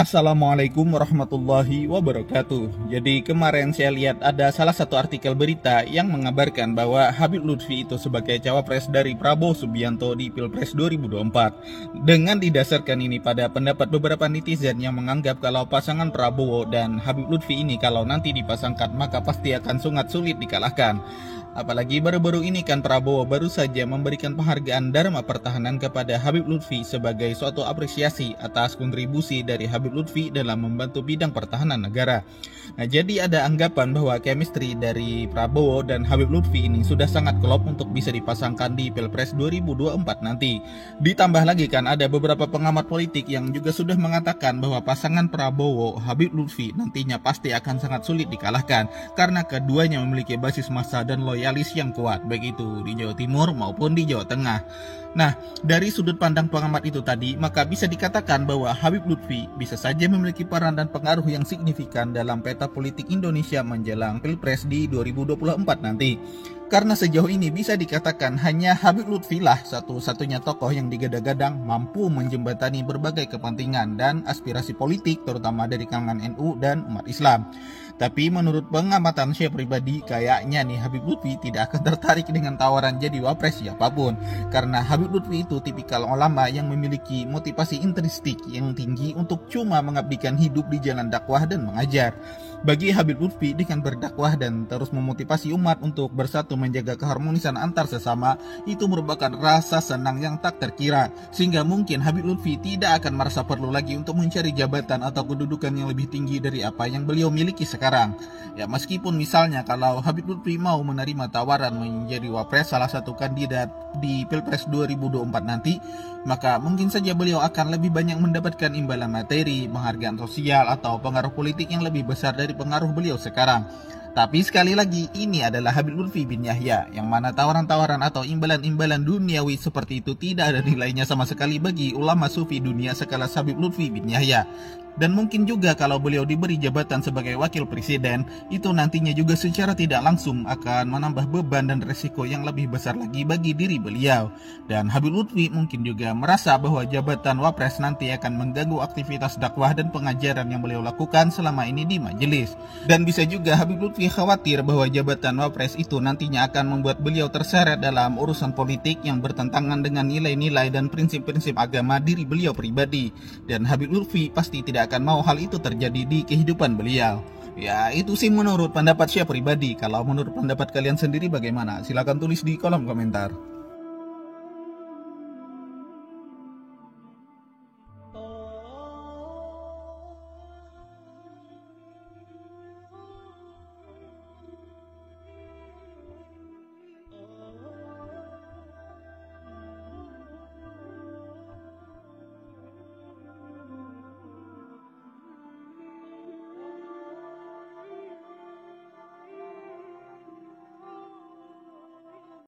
Assalamualaikum warahmatullahi wabarakatuh. Jadi kemarin saya lihat ada salah satu artikel berita yang mengabarkan bahwa Habib Lutfi itu sebagai cawapres dari Prabowo Subianto di Pilpres 2024. Dengan didasarkan ini pada pendapat beberapa netizen yang menganggap kalau pasangan Prabowo dan Habib Lutfi ini kalau nanti dipasangkan maka pasti akan sangat sulit dikalahkan. Apalagi baru-baru ini kan Prabowo baru saja memberikan penghargaan Dharma Pertahanan kepada Habib Lutfi sebagai suatu apresiasi atas kontribusi dari Habib Lutfi dalam membantu bidang pertahanan negara. Nah, jadi ada anggapan bahwa chemistry dari Prabowo dan Habib Lutfi ini sudah sangat klop untuk bisa dipasangkan di Pilpres 2024 nanti. Ditambah lagi kan ada beberapa pengamat politik yang juga sudah mengatakan bahwa pasangan Prabowo Habib Lutfi nantinya pasti akan sangat sulit dikalahkan karena keduanya memiliki basis massa dan loyalis yang kuat baik itu di Jawa Timur maupun di Jawa Tengah. Nah, dari sudut pandang pengamat itu tadi, maka bisa dikatakan bahwa Habib Lutfi bisa saja memiliki peran dan pengaruh yang signifikan dalam peta politik Indonesia menjelang Pilpres di 2024 nanti. Karena sejauh ini bisa dikatakan hanya Habib Lutfi lah satu-satunya tokoh yang digadang-gadang mampu menjembatani berbagai kepentingan dan aspirasi politik terutama dari kalangan NU dan umat Islam. Tapi menurut pengamatan saya pribadi, kayaknya nih Habib Lutfi tidak akan tertarik dengan tawaran jadi wapres siapapun. Karena Habib Lutfi itu tipikal ulama yang memiliki motivasi intrinsik yang tinggi untuk cuma mengabdikan hidup di jalan dakwah dan mengajar. Bagi Habib Lutfi dengan berdakwah dan terus memotivasi umat untuk bersatu menjaga keharmonisan antar sesama itu merupakan rasa senang yang tak terkira. Sehingga mungkin Habib Lutfi tidak akan merasa perlu lagi untuk mencari jabatan atau kedudukan yang lebih tinggi dari apa yang beliau miliki sekarang. Ya, meskipun misalnya kalau Habib Lutfi mau menerima tawaran menjadi wapres salah satu kandidat di Pilpres 2024 nanti, maka mungkin saja beliau akan lebih banyak mendapatkan imbalan materi, penghargaan sosial atau pengaruh politik yang lebih besar dari pengaruh beliau sekarang. Tapi sekali lagi, ini adalah Habib Lutfi bin Yahya, yang mana tawaran-tawaran atau imbalan-imbalan duniawi seperti itu tidak ada nilainya sama sekali bagi ulama sufi dunia sekelas Habib Lutfi bin Yahya. Dan mungkin juga kalau beliau diberi jabatan sebagai wakil presiden, itu nantinya juga secara tidak langsung akan menambah beban dan resiko yang lebih besar lagi bagi diri beliau. Dan Habib Lutfi mungkin juga merasa bahwa jabatan wapres nanti akan mengganggu aktivitas dakwah dan pengajaran yang beliau lakukan selama ini di majelis. Dan bisa juga Habib Lutfi khawatir bahwa jabatan wapres itu nantinya akan membuat beliau terseret dalam urusan politik yang bertentangan dengan nilai-nilai dan prinsip-prinsip agama diri beliau pribadi. Dan Habib Lutfi pasti tidak akan mau hal itu terjadi di kehidupan beliau. Ya, itu sih menurut pendapat saya pribadi. Kalau menurut pendapat kalian sendiri bagaimana? Silahkan tulis di kolom komentar.